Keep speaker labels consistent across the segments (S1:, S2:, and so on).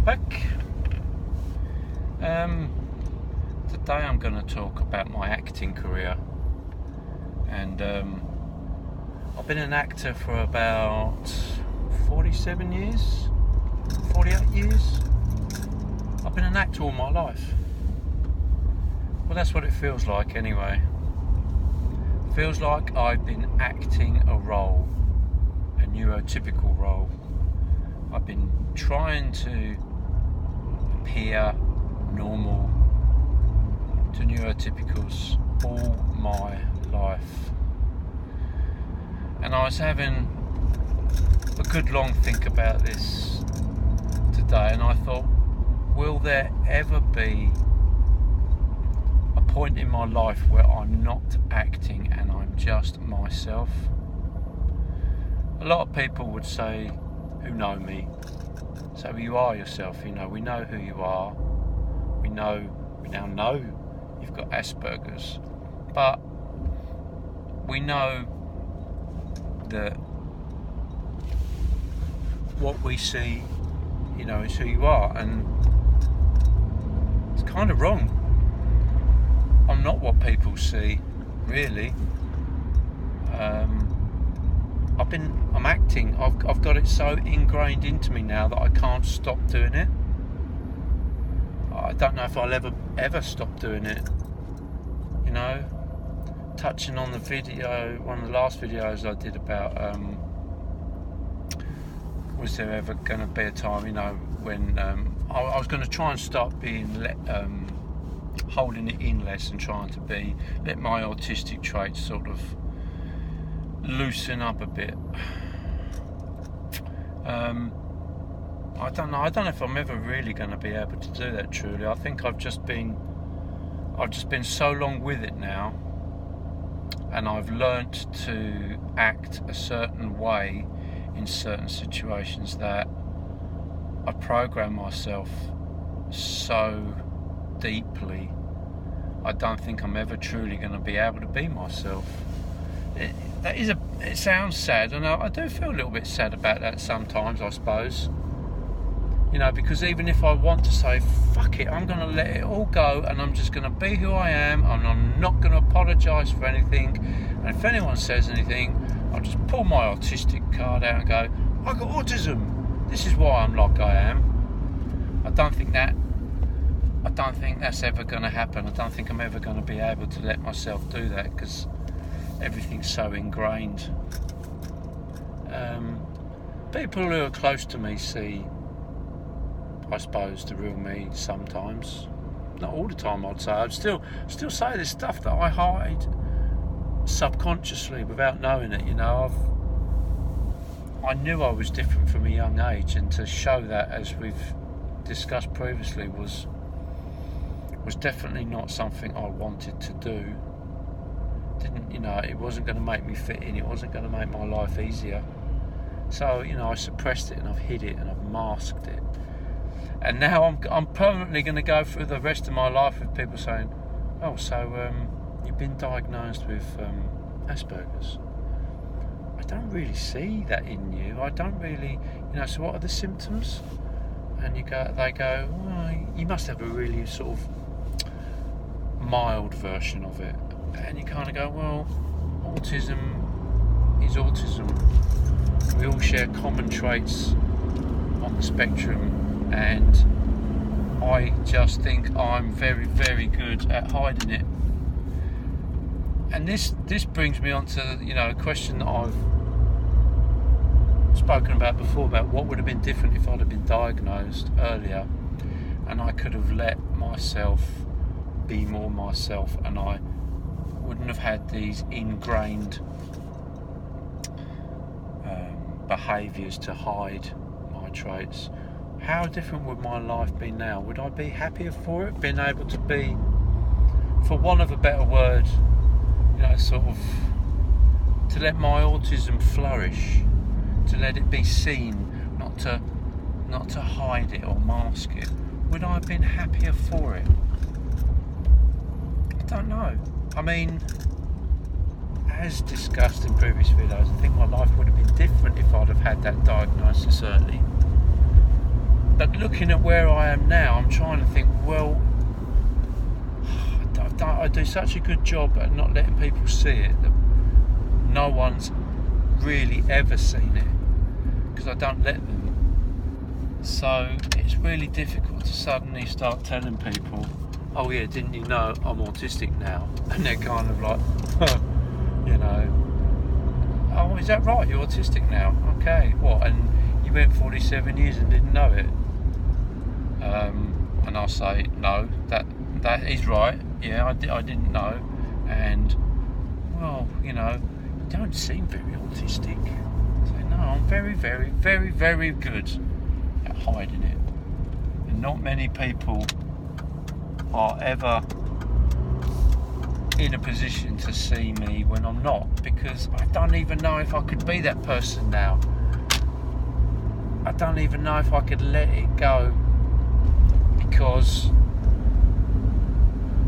S1: welcome back. Today I'm going to talk about my acting career, and I've been an actor for about 47 years, 48 years. I've been an actor all my life. Well, that's what it feels like anyway. It feels like I've been acting a role, a neurotypical role. I've been trying to appear normal to neurotypicals all my life. And I was having a good long think about this today, and I thought, will there ever be a point in my life where I'm not acting and I'm just myself? A lot of people would say, who know me, so you are yourself. We know who you are. We now know you've got Aspergers, but we know that what we see, is who you are, and it's kind of wrong. I'm not what people see, really. I'm acting. I've got it so ingrained into me now that I can't stop doing it. I don't know if I'll ever stop doing it. Touching on the video, one of the last videos I did about was there ever going to be a time, when I was going to try and start being holding it in less and trying to let my autistic traits sort of loosen up a bit. I don't know if I'm ever really going to be able to do that truly. I think I've just been so long with it now, and I've learnt to act a certain way in certain situations that I program myself so deeply. I don't think I'm ever truly going to be able to be myself. It sounds sad, and I do feel a little bit sad about that sometimes, I suppose. Because even if I want to say, fuck it, I'm going to let it all go, and I'm just going to be who I am, and I'm not going to apologise for anything, and if anyone says anything, I'll just pull my autistic card out and go, I've got autism, this is why I'm like I am. I don't think that's ever going to happen. I don't think I'm ever going to be able to let myself do that, because everything's so ingrained. People who are close to me see, I suppose, the real me sometimes. Not all the time, I'd say. I'd still say this stuff that I hide subconsciously without knowing it. I knew I was different from a young age, and to show that, as we've discussed previously, was definitely not something I wanted to do. It wasn't going to make me fit in. It wasn't going to make my life easier. So, I suppressed it, and I've hid it, and I've masked it. And now I'm permanently going to go through the rest of my life with people saying, oh, so you've been diagnosed with Aspergers. I don't really see that in you. I don't really, so what are the symptoms? And they go, oh, you must have a really sort of mild version of it. And you kind of go, well, autism is autism. We all share common traits on the spectrum, and I just think I'm very, very good at hiding it. And this brings me on to a question that I've spoken about before, about what would have been different if I'd have been diagnosed earlier, and I could have let myself be more myself, and I wouldn't have had these ingrained behaviours to hide my traits. How different would my life be now? Would I be happier for it, being able to be, for want of a better word, sort of to let my autism flourish, to let it be seen, not to hide it or mask it? Would I have been happier for it? I don't know. I mean, as discussed in previous videos, I think my life would have been different if I'd have had that diagnosis early. But looking at where I am now, I'm trying to think, well, I do such a good job at not letting people see it that no one's really ever seen it, because I don't let them. So it's really difficult to suddenly start telling people, oh yeah, didn't you know I'm autistic now? And they're kind of like, you know, oh, is that right, you're autistic now? Okay, what, and you went 47 years and didn't know it? And I'll say, no, that is right, yeah, I didn't know, and, well, you know, you don't seem very autistic. I say, no, I'm very, very, very, very good at hiding it. And not many people are ever in a position to see me when I'm not, because I don't even know if I could be that person now. I don't even know if I could let it go,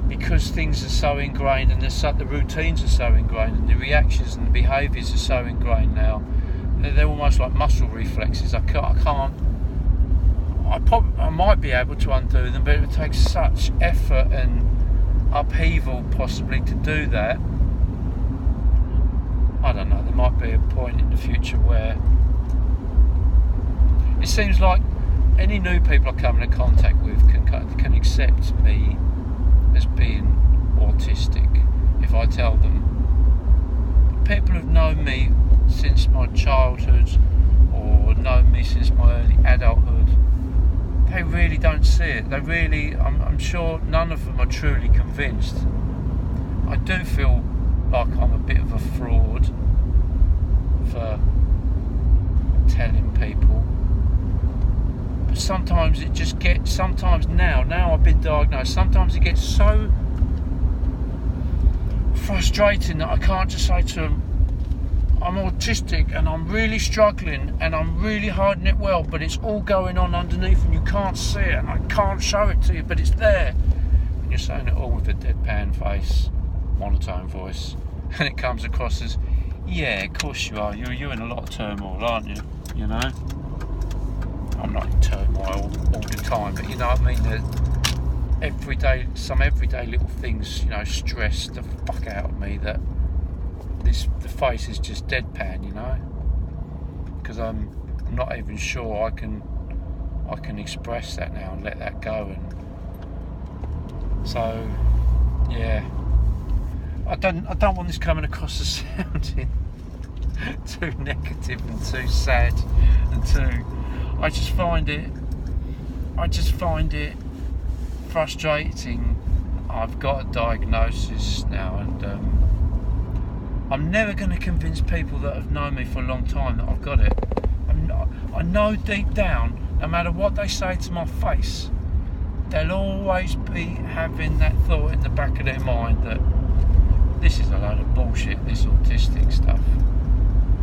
S1: because things are so ingrained, and the routines are so ingrained, and the reactions and the behaviours are so ingrained now. They're almost like muscle reflexes. I might be able to undo them, but it would take such effort and upheaval possibly to do that. I don't know, there might be a point in the future where it seems like any new people I come into contact with can accept me as being autistic if I tell them. People who've known me since my childhood or known me since my early adulthood, they really don't see it. They really, I'm sure none of them are truly convinced. I do feel like I'm a bit of a fraud for telling people. But sometimes it just gets, now I've been diagnosed, sometimes it gets so frustrating that I can't just say to them, I'm autistic and I'm really struggling and I'm really hiding it well, but it's all going on underneath and you can't see it and I can't show it to you, but it's there. And you're saying it all with a deadpan face, monotone voice, and it comes across as, yeah, of course you are. You're in a lot of turmoil, aren't you? You know? I'm not in turmoil all the time, but you know what I mean? Some everyday little things, you know, stress the fuck out of me that the face is just deadpan, you know, because I'm not even sure I can express that now and let that go. And so, yeah, I don't want this coming across as sounding too negative and too sad and too. I just find it frustrating. I've got a diagnosis now, and I'm never going to convince people that have known me for a long time that I've got it. I know deep down, no matter what they say to my face, they'll always be having that thought in the back of their mind that this is a load of bullshit, this autistic stuff.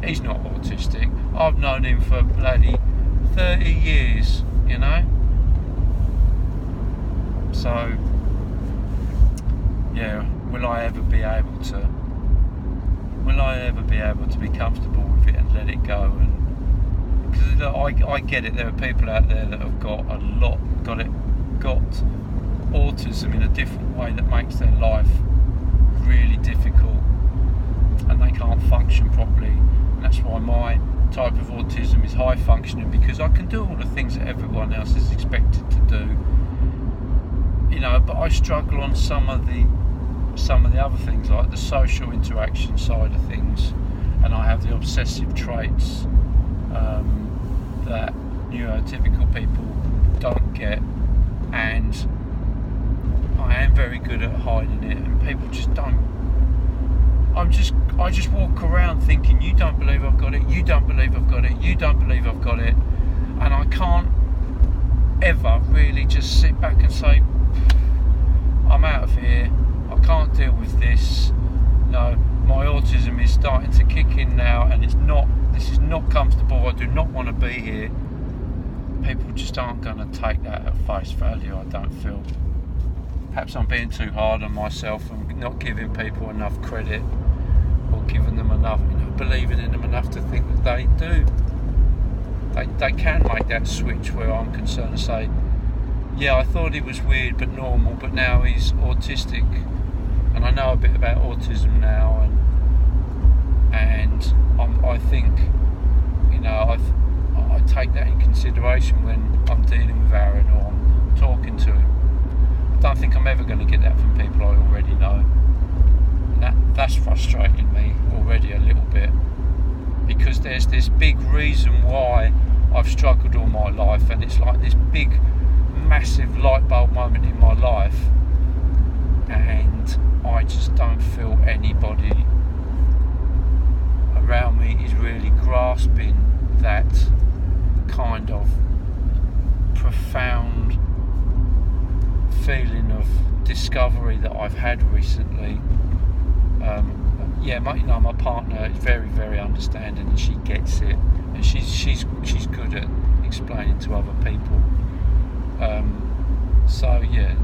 S1: He's not autistic. I've known him for bloody 30 years, you know? So, yeah, will I ever be able to be comfortable with it and let it go? And because I get it, there are people out there that have got autism in a different way that makes their life really difficult, and they can't function properly. And that's why my type of autism is high functioning, because I can do all the things that everyone else is expected to do, you know. But I struggle on some of the other things, like the social interaction side of things, and I have the obsessive traits that neurotypical people don't get, and I am very good at hiding it, and people just don't. I just walk around thinking, you don't believe I've got it, you don't believe I've got it, you don't believe I've got it, and I can't ever really just sit back and say, I'm out of here, I can't deal with this. No, my autism is starting to kick in now, and this is not comfortable, I do not want to be here. People just aren't going to take that at face value, I don't feel. Perhaps I'm being too hard on myself and not giving people enough credit, or giving them enough, believing in them enough to think that they do. they can make that switch where I'm concerned and say, yeah, I thought he was weird but normal, but now he's autistic, and I know a bit about autism now, and I think, you know, I take that in consideration when I'm dealing with Aaron or I'm talking to him. I don't think I'm ever going to get that from people I already know. And that's frustrating me already a little bit, because there's this big reason why I've struggled all my life, and it's like this big, massive light bulb moment in my life, and I just don't feel anybody around me is really grasping that kind of profound feeling of discovery that I've had recently. My partner is very, very understanding, and she gets it, and she's good at explaining to other people. So yeah,